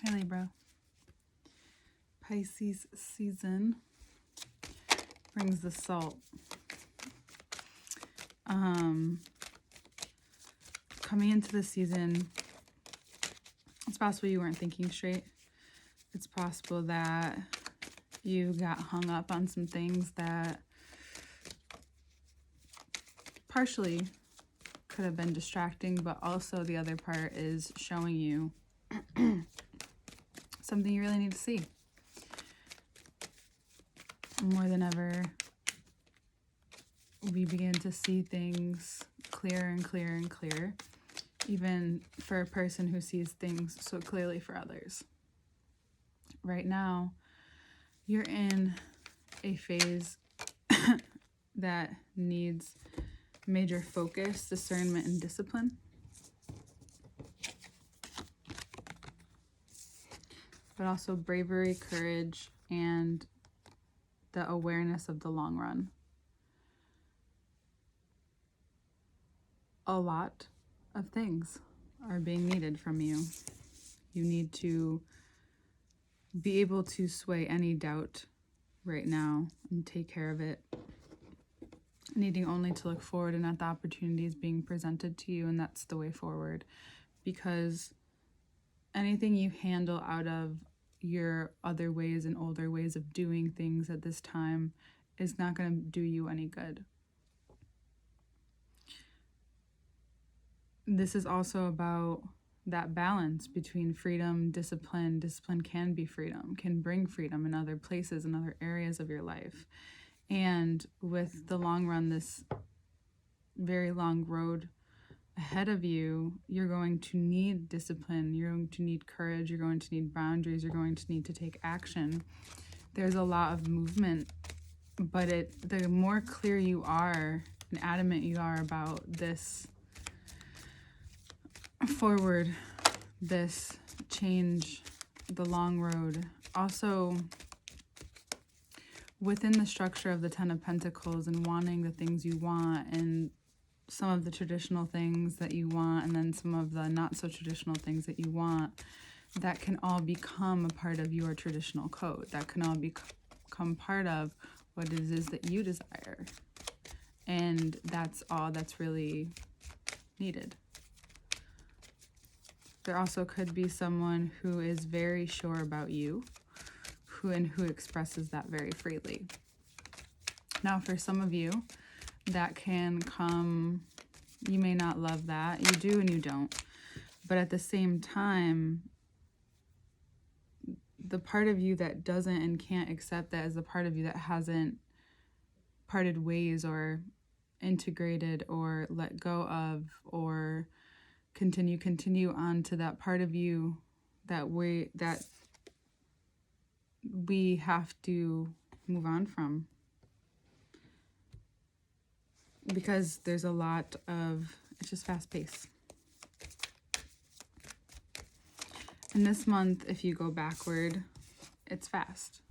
Hi, Libra. Pisces season brings the salt. Coming into the season, it's possible you weren't thinking straight. It's possible that you got hung up on some things that partially could have been distracting, but also the other part is showing you something you really need to see. More than ever, we begin to see things clearer and clearer and clearer, even for a person who sees things so clearly for others. Right now, you're in a phase that needs major focus, discernment, and discipline. But also bravery, courage, and the awareness of the long run. A lot of things are being needed from you. You need to be able to sway any doubt right now and take care of it, needing only to look forward and at the opportunities being presented to you, and that's the way forward. Because anything you handle out of your other ways and older ways of doing things at this time is not going to do you any good. This is also about that balance between freedom, discipline. Discipline can be freedom, can bring freedom in other places, in other areas of your life. And with the long run, this very long road ahead of you, you're going to need discipline, you're going to need courage, you're going to need boundaries, you're going to need to take action. There's a lot of movement, but the more clear you are and adamant you are about this forward, this change, the long road. Also, within the structure of the Ten of Pentacles and wanting the things you want, and some of the traditional things that you want, and then some of the not so traditional things that you want, that can all become a part of your traditional code. That can all become part of what it is that you desire. And that's all that's really needed. There also could be someone who is very sure about you, who expresses that very freely. Now, for some of you, that can come, you may not love that. You do and you don't. But at the same time, the part of you that doesn't and can't accept that is the part of you that hasn't parted ways or integrated or let go of or continue on to that part of you that we have to move on from. Because there's a lot of, it's just fast paced. And this month, if you go backward, it's fast.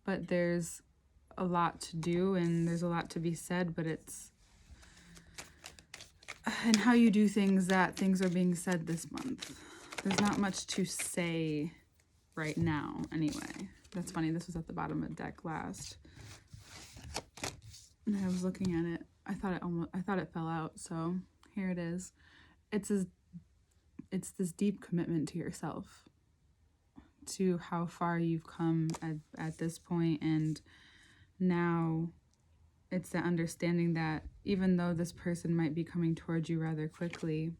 But there's a lot to do and there's a lot to be said, but it's and how you do things that things are being said this month. There's not much to say right now anyway. That's funny, this was at the bottom of the deck last. And I was looking at it. I thought it fell out, so here it is. It's this deep commitment to yourself, to how far you've come at this point, and now it's the understanding that even though this person might be coming towards you rather quickly,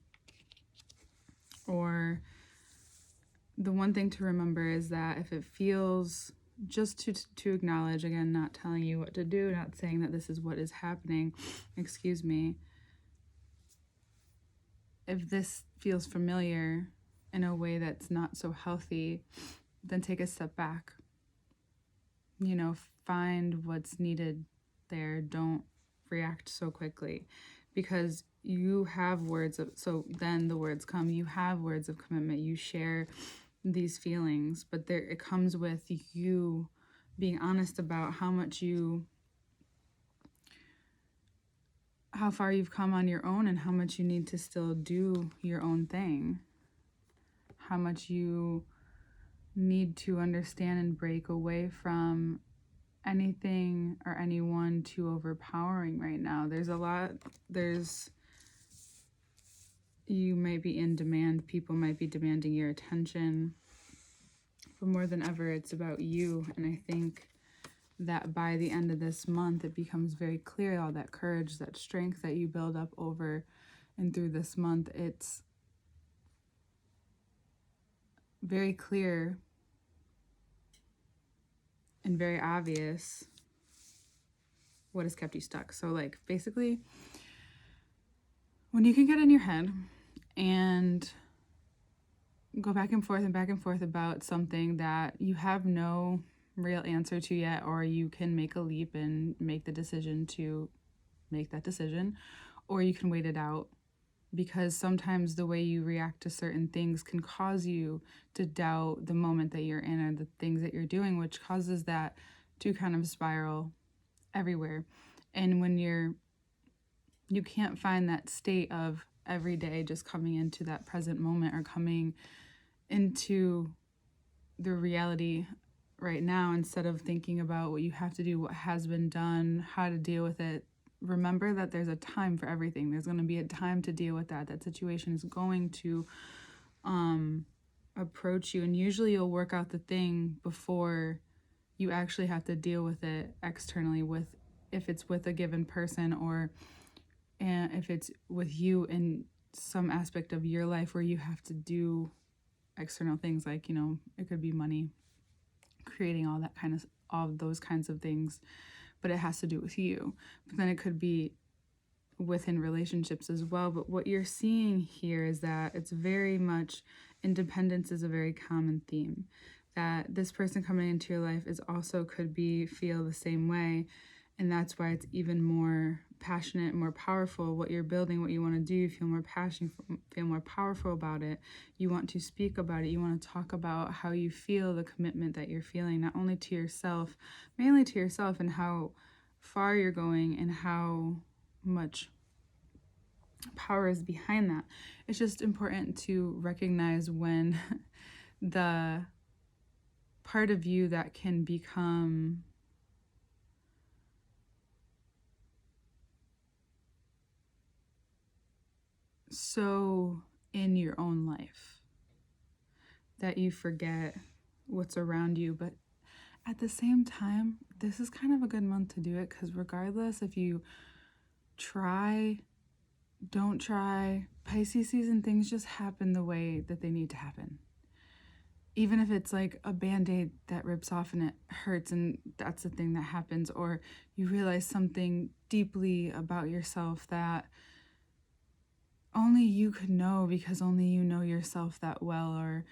or the one thing to remember is that if it feels, just to acknowledge, again, not telling you what to do, not saying that this is what is happening, excuse me, if this feels familiar in a way that's not so healthy, then take a step back. You know, find what's needed there. Don't react so quickly, because you have words of, so then the words come, you have words of commitment, you share these feelings, but there it comes with you being honest about how far you've come on your own and how much you need to still do your own thing. how much you need to understand and break away from anything or anyone too overpowering right now. You might be in demand, people might be demanding your attention, but more than ever, it's about you. And I think that by the end of this month, it becomes very clear all that courage, that strength that you build up over and through this month. It's very clear and very obvious what has kept you stuck. So, like, basically, when you can get in your head and go back and forth about something that you have no real answer to yet, or you can make a leap and make the decision to make that decision, or you can wait it out, because sometimes the way you react to certain things can cause you to doubt the moment that you're in or the things that you're doing, which causes that to kind of spiral everywhere. And when you can't find that state of every day just coming into that present moment or coming into the reality right now, instead of thinking about what you have to do, what has been done, how to deal with it. Remember that there's a time for everything. There's going to be a time to deal with that. That situation is going to approach you, and usually you'll work out the thing before you actually have to deal with it externally, with if it's with a given person, or and if it's with you in some aspect of your life where you have to do external things, like, it could be money, creating all those kinds of things, but it has to do with you. But then it could be within relationships as well. But what you're seeing here is that it's very much, independence is a very common theme, that this person coming into your life is also feel the same way. And that's why it's even more passionate, more powerful. What you're building, what you want to do, you feel more passionate, feel more powerful about it. You want to speak about it. You want to talk about how you feel, the commitment that you're feeling, not only to yourself, mainly to yourself, and how far you're going and how much power is behind that. It's just important to recognize when the part of you that can become so in your own life that you forget what's around you. But at the same time, this is kind of a good month to do it, because regardless if you try, don't try, Pisces season, things just happen the way that they need to happen. Even if it's like a Band-Aid that rips off and it hurts, and that's the thing that happens, or you realize something deeply about yourself that only you could know because only you know yourself that well, or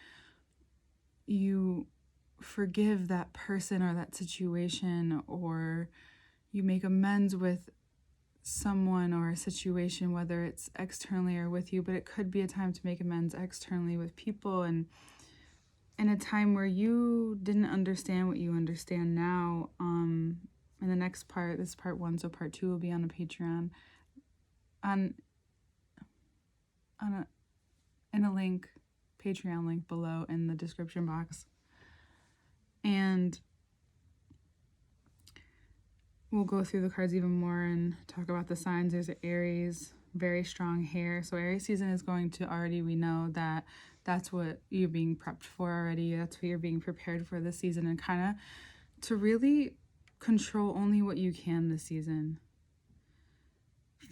you forgive that person or that situation, or you make amends with someone or a situation, whether it's externally or with you. But it could be a time to make amends externally with people, and in a time where you didn't understand what you understand now. In the next part, this is part 1, so part 2 will be on the Patreon, in a link, Patreon link below in the description box. And we'll go through the cards even more and talk about the signs. There's an Aries, very strong hair. So Aries season is going to already, we know that that's what you're being prepped for already. That's what you're being prepared for this season, and kind of to really control only what you can this season.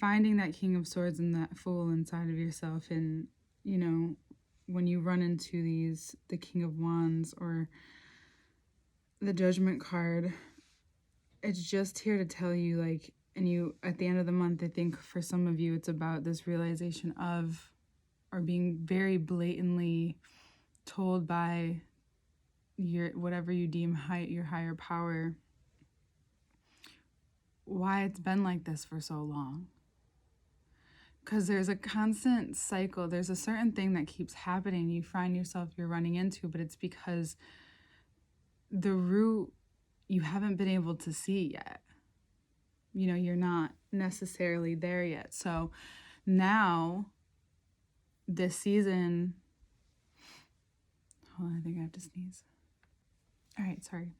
Finding that King of Swords and that Fool inside of yourself, and, when you run into the King of Wands or the Judgment card, it's just here to tell you, like, and you, at the end of the month, I think for some of you, it's about this realization of, or being very blatantly told by whatever you deem your higher power, why it's been like this for so long. Because there's a constant cycle. There's a certain thing that keeps happening. You find yourself you're running into, but it's because the root you haven't been able to see yet. You're not necessarily there yet. So now, this season, Hold on, I think I have to sneeze. All right, sorry.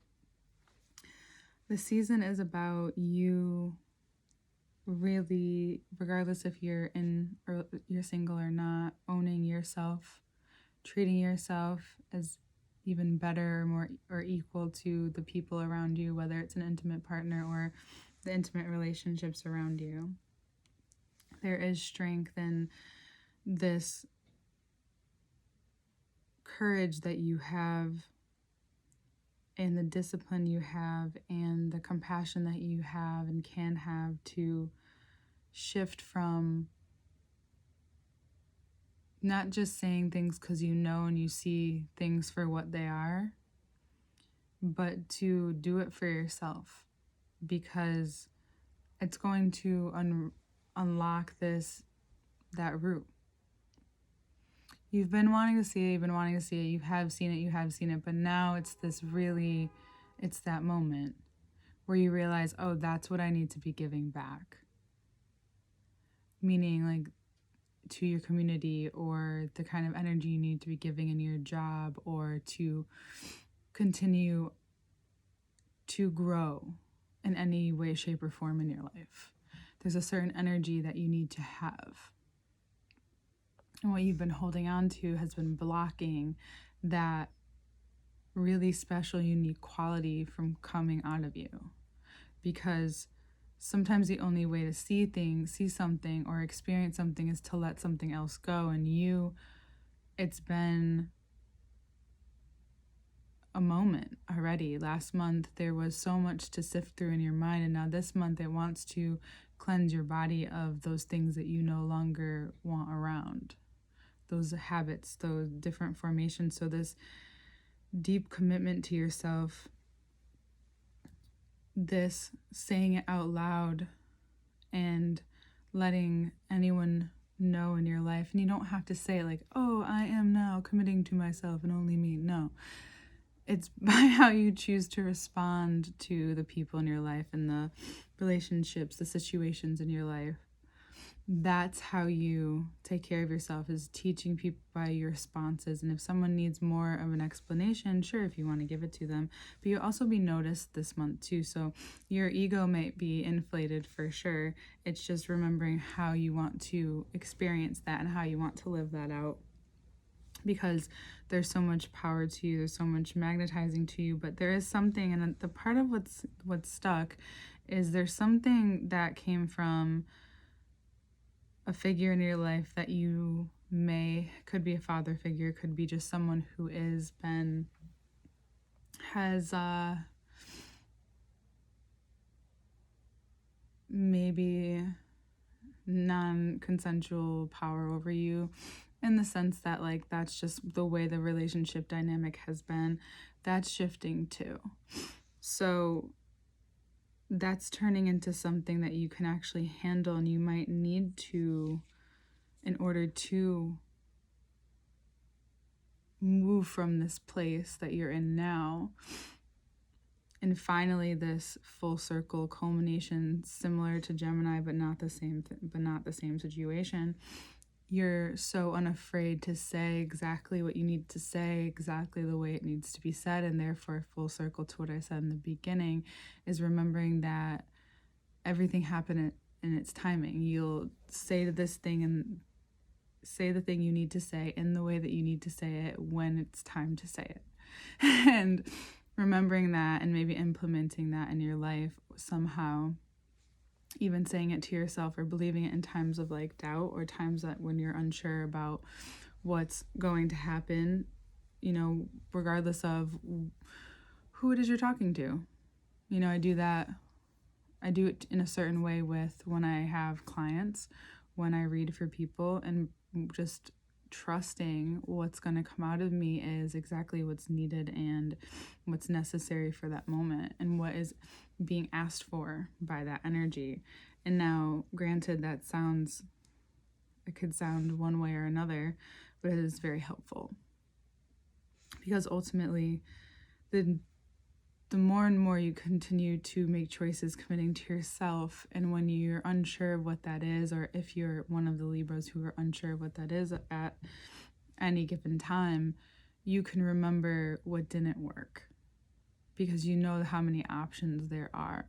The season is about you really, regardless if you're in or you're single or not, owning yourself, treating yourself as even better or more or equal to the people around you, whether it's an intimate partner or the intimate relationships around you. There is strength in this courage that you have and the discipline you have and the compassion that you have and can have to shift from not just saying things because you know and you see things for what they are, but to do it for yourself, because it's going to unlock that root. You've been wanting to see it, you have seen it, but now it's that moment where you realize, oh, that's what I need to be giving back. Meaning, like, to your community, or the kind of energy you need to be giving in your job, or to continue to grow in any way, shape, or form in your life. There's a certain energy that you need to have. And what you've been holding on to has been blocking that really special, unique quality from coming out of you. Because sometimes the only way to see something, or experience something is to let something else go. And it's been a moment already. Last month, there was so much to sift through in your mind. And now this month, it wants to cleanse your body of those things that you no longer want around. Those habits, those different formations. So this deep commitment to yourself, this saying it out loud and letting anyone know in your life. And you don't have to say like, oh, I am now committing to myself and only me. No, it's by how you choose to respond to the people in your life and the relationships, the situations in your life. That's how you take care of yourself, is teaching people by your responses. And if someone needs more of an explanation, sure, if you want to give it to them, but you'll also be noticed this month too. So your ego might be inflated for sure. It's just remembering how you want to experience that and how you want to live that out, because there's so much power to you, there's so much magnetizing to you. But there is something, and the part of what's stuck is there's something that came from a figure in your life that could be a father figure, could be just someone who has maybe non-consensual power over you, in the sense that, like, that's just the way the relationship dynamic has been. That's shifting too. So that's turning into something that you can actually handle, and you might need to, in order to move from this place that you're in now. And finally, this full circle culmination, similar to Gemini, but not the same situation. You're so unafraid to say exactly what you need to say, exactly the way it needs to be said. And therefore, full circle to what I said in the beginning, is remembering that everything happened in its timing. You'll say this thing and say the thing you need to say in the way that you need to say it when it's time to say it. And remembering that, and maybe implementing that in your life somehow, even saying it to yourself or believing it in times of like doubt, or times that when you're unsure about what's going to happen, regardless of who it is you're talking to. I do it in a certain way with when I have clients, when I read for people, and just trusting what's going to come out of me is exactly what's needed and what's necessary for that moment, and what is being asked for by that energy. And now, granted, it could sound one way or another, but it is very helpful, because ultimately the more and more you continue to make choices committing to yourself, and when you're unsure of what that is, or if you're one of the Libras who are unsure of what that is at any given time, you can remember what didn't work because you know how many options there are.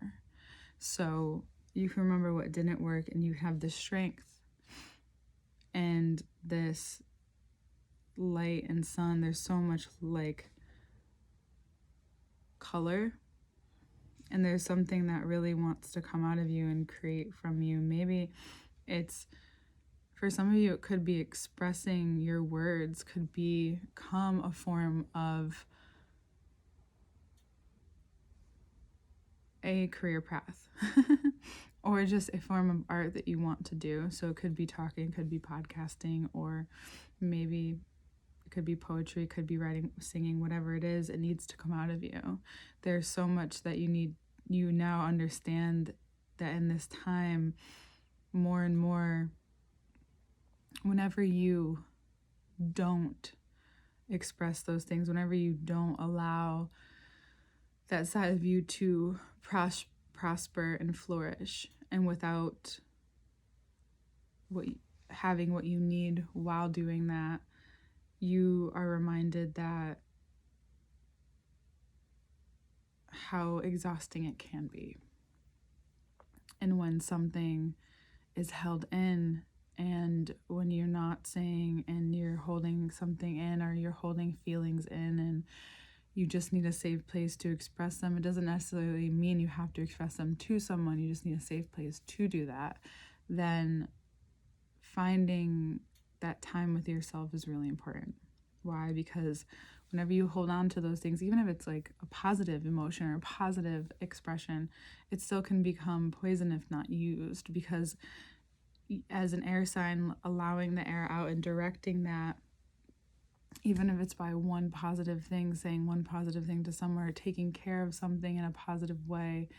So you can remember what didn't work, and you have the strength and this light and sun. There's so much like color, and there's something that really wants to come out of you and create from you. Maybe it's, for some of you, it could be expressing your words, could become a form of a career path or just a form of art that you want to do. So it could be talking, could be podcasting, or maybe it could be poetry, could be writing, singing, whatever it is, it needs to come out of you. There's so much that you now understand that in this time, more and more, whenever you don't express those things, whenever you don't allow that side of you to prosper and flourish, and without having what you need while doing that, you are reminded that how exhausting it can be. And when something is held in, and when you're not saying, and you're holding something in, or you're holding feelings in, and you just need a safe place to express them. It doesn't necessarily mean you have to express them to someone. You just need a safe place to do that. Then finding that time with yourself is really important. Why? Because whenever you hold on to those things, even if it's like a positive emotion or a positive expression, it still can become poison if not used. Because as an air sign, allowing the air out and directing that, even if it's by one positive thing, saying one positive thing to someone, or taking care of something in a positive way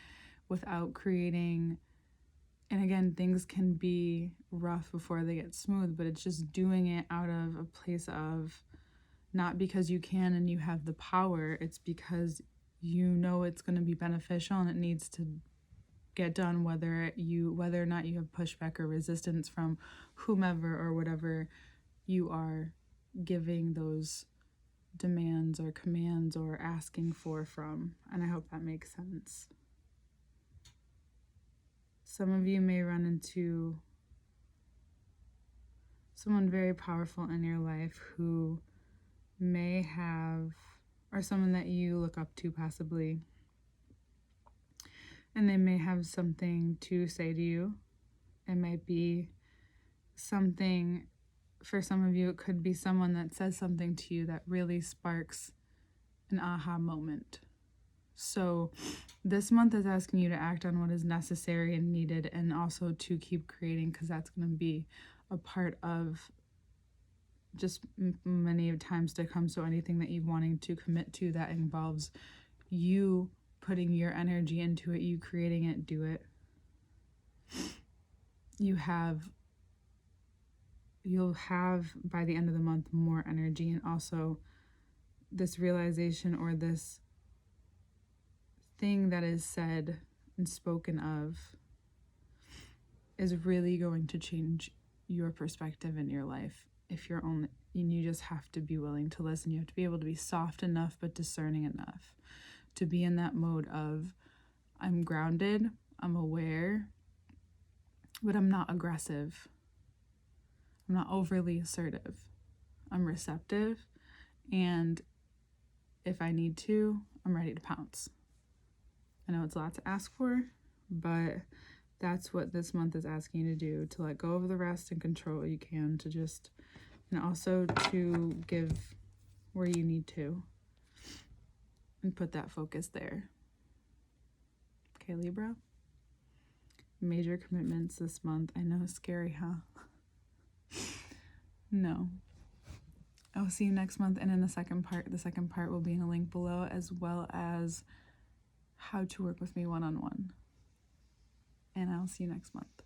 without creating, and again, things can be rough before they get smooth, but it's just doing it out of a place of, not because you can and you have the power, it's because you know it's going to be beneficial and it needs to get done, whether or not you have pushback or resistance from whomever or whatever you are giving those demands or commands or asking for from. And I hope that makes sense. Some of you may run into someone very powerful in your life who may have, or someone that you look up to possibly, and they may have something to say to you. It might be something, for some of you, it could be someone that says something to you that really sparks an aha moment. So this month is asking you to act on what is necessary and needed, and also to keep creating, because that's going to be a part of just many times to come. So anything that you're wanting to commit to that involves you putting your energy into it, you creating it, do it. You'll have by the end of the month more energy, and also this realization or this thing that is said and spoken of is really going to change your perspective in your life. And you just have to be willing to listen. You have to be able to be soft enough but discerning enough to be in that mode of, I'm grounded, I'm aware, but I'm not aggressive. I'm not overly assertive. I'm receptive, and if I need to, I'm ready to pounce. I know it's a lot to ask for, but that's what this month is asking you to do, to let go of the rest and control what you can, to just, and also to give where you need to and put that focus there. Okay, Libra? Major commitments this month. I know, scary, huh? No. I'll see you next month, and in the second part will be in a link below, as well as how to work with me one-on-one. And I'll see you next month.